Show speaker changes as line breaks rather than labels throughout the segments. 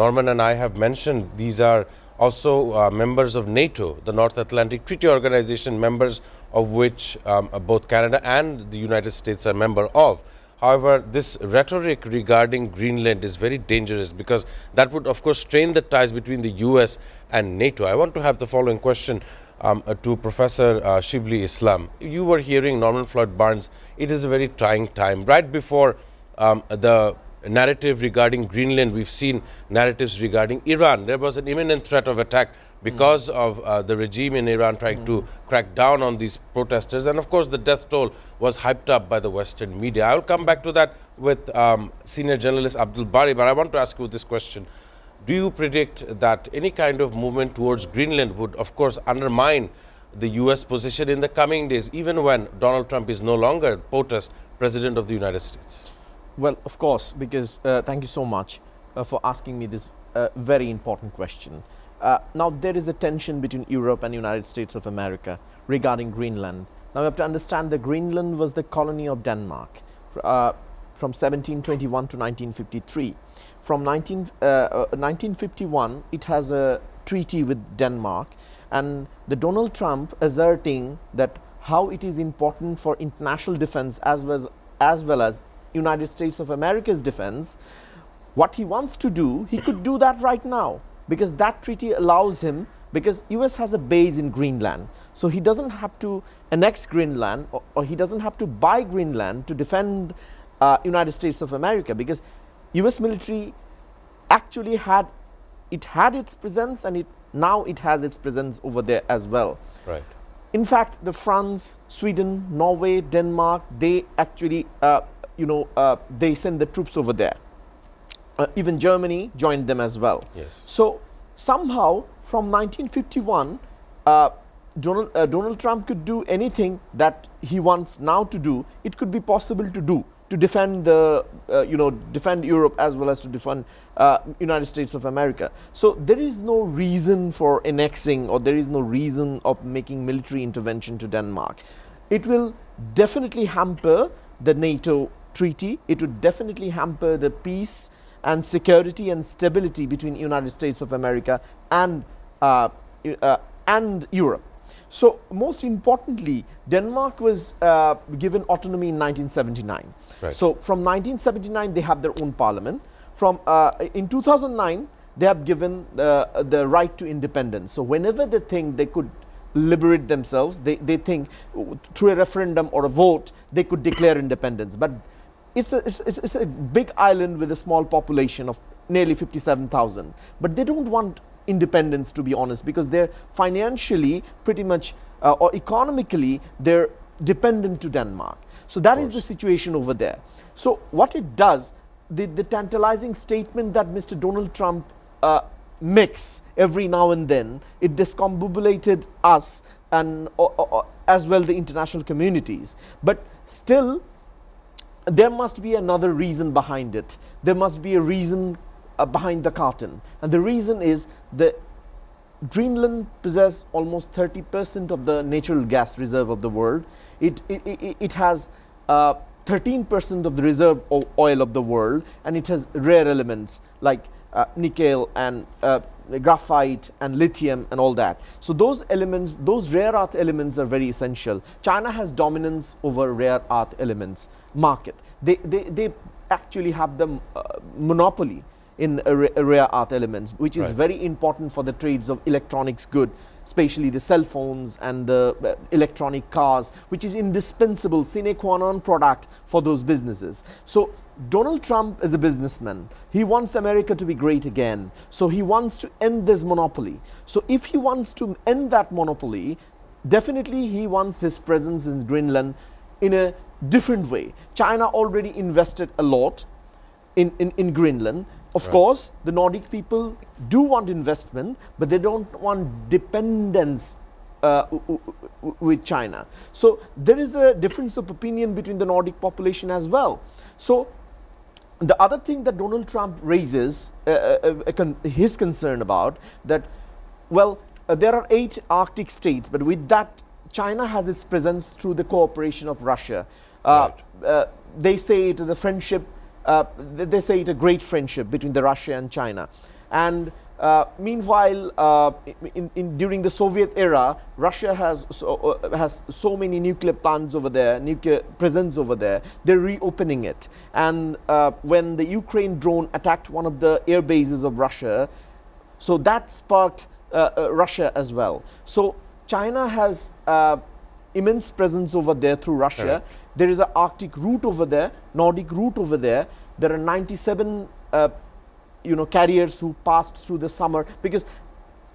Norman and I have mentioned, these are also members of NATO, the North Atlantic Treaty Organization, members of which both Canada and the United States are member of. However, this rhetoric regarding Greenland is very dangerous because that would, of course, strain the ties between the US and NATO. I want to have the following question to Professor Shibli Islam. You were hearing Norman Floyd Barnes. It is a very trying time. Right before the narrative regarding Greenland, we've seen narratives regarding Iran. There was an imminent threat of attack because of the regime in Iran trying to crack down on these protesters. And of course, the death toll was hyped up by the Western media. I will come back to that with senior journalist Abdul Bari, but I want to ask you this question. Do you predict that any kind of movement towards Greenland would, of course, undermine the US position in the coming days, even when Donald Trump is no longer POTUS, President of the United States?
Well, of course, because thank you so much for asking me this very important question. Now, there is a tension between Europe and United States of America regarding Greenland. Now, we have to understand that Greenland was the colony of Denmark from 1721 to 1953. From 1951, it has a treaty with Denmark, and the Donald Trump asserting that how it is important for international defense as well as United States of America's defense. What he wants to do, he could do that right now, because that treaty allows him, because US has a base in Greenland, so he doesn't have to annex Greenland or he doesn't have to buy Greenland to defend United States of America, because US military actually had its presence, and now it has its presence over there as well.
Right.
In fact, the France, Sweden, Norway, Denmark, they actually they send the troops over there. Even Germany joined them as well.
Yes.
So somehow from 1951, Donald Trump could do anything that he wants now to do. It could be possible to do to defend defend Europe as well as to defend United States of America. So there is no reason for annexing, or there is no reason of making military intervention to Denmark. It will definitely hamper the NATO treaty. It would definitely hamper the peace and security and stability between United States of America and Europe. So most importantly, Denmark was given autonomy in 1979.
Right.
So from 1979, they have their own parliament. From in 2009, they have given the right to independence. So whenever they think they could liberate themselves, they think through a referendum or a vote, they could declare independence. But it's a big island with a small population of nearly 57,000. But they don't want independence, to be honest, because they're financially pretty much or economically they're dependent to Denmark. So that is the situation over there. So what it does, the tantalizing statement that Mr. Donald Trump makes every now and then, it discombobulated us and as well the international communities. But still, there must be another reason behind it. There must be a reason behind the curtain, and the reason is that Greenland possesses almost 30% of the natural gas reserve of the world. It has 13% of the reserve oil of the world, and it has rare elements like nickel and graphite and lithium and all that. So those elements, those rare earth elements are very essential. China has dominance over rare earth elements market. They actually have the monopoly in rare earth elements, which is very important for the trades of electronics good, especially the cell phones and the electronic cars, which is indispensable sine qua non product for those businesses. So Donald Trump is a businessman. He wants America to be great again. So he wants to end this monopoly. So if he wants to end that monopoly, definitely he wants his presence in Greenland in a different way. China already invested a lot in Greenland. Of course, the Nordic people do want investment, but they don't want dependence with China. So there is a difference of opinion between the Nordic population as well. So the other thing that Donald Trump raises his concern about that, well, there are 8 Arctic states, but with that, China has its presence through the cooperation of Russia. They say it is a friendship. They say it a great friendship between the Russia and China. And meanwhile, during the Soviet era, Russia has so many nuclear plants over there, nuclear presence over there. They're reopening it. And when the Ukraine drone attacked one of the air bases of Russia, so that sparked Russia as well. So China has immense presence over there through Russia.
Correct.
There is an Arctic route over there, Nordic route over there. There are 97 carriers who passed through the summer, because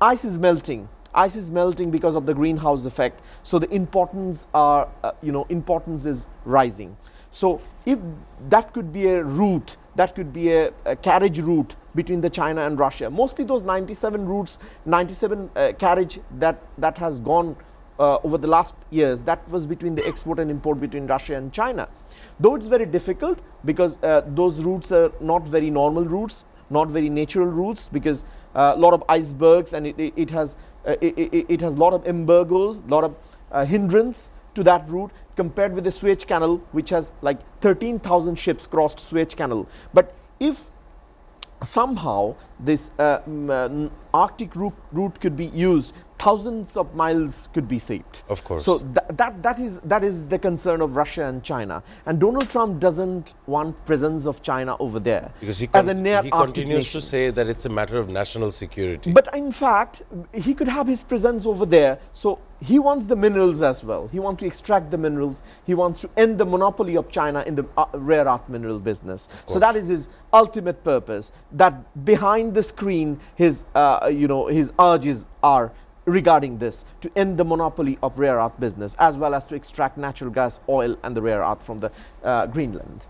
ice is melting. Ice is melting because of the greenhouse effect. So the importance is rising. So if that could be a route, that could be a carriage route between the China and Russia. Mostly those 97 routes, 97 carriage that has gone over the last years, that was between the export and import between Russia and China. Though it's very difficult, because those routes are not very normal routes, not very natural routes, because a lot of icebergs, and it has a lot of embargoes, a lot of hindrance to that route, compared with the Suez Canal, which has like 13,000 ships crossed Suez Canal. But if somehow this Arctic route could be used, thousands of miles could be saved.
Of course.
So that is the concern of Russia and China. And Donald Trump doesn't want presence of China over there,
because he
nation.
continues to say that it's a matter of national security.
But in fact, he could have his presence over there. So he wants the minerals as well. He wants to extract the minerals. He wants to end the monopoly of China in the rare earth mineral business. So that is his ultimate purpose. That behind the screen, his urges are regarding this, to end the monopoly of rare earth business, as well as to extract natural gas, oil, and the rare earth from the Greenland.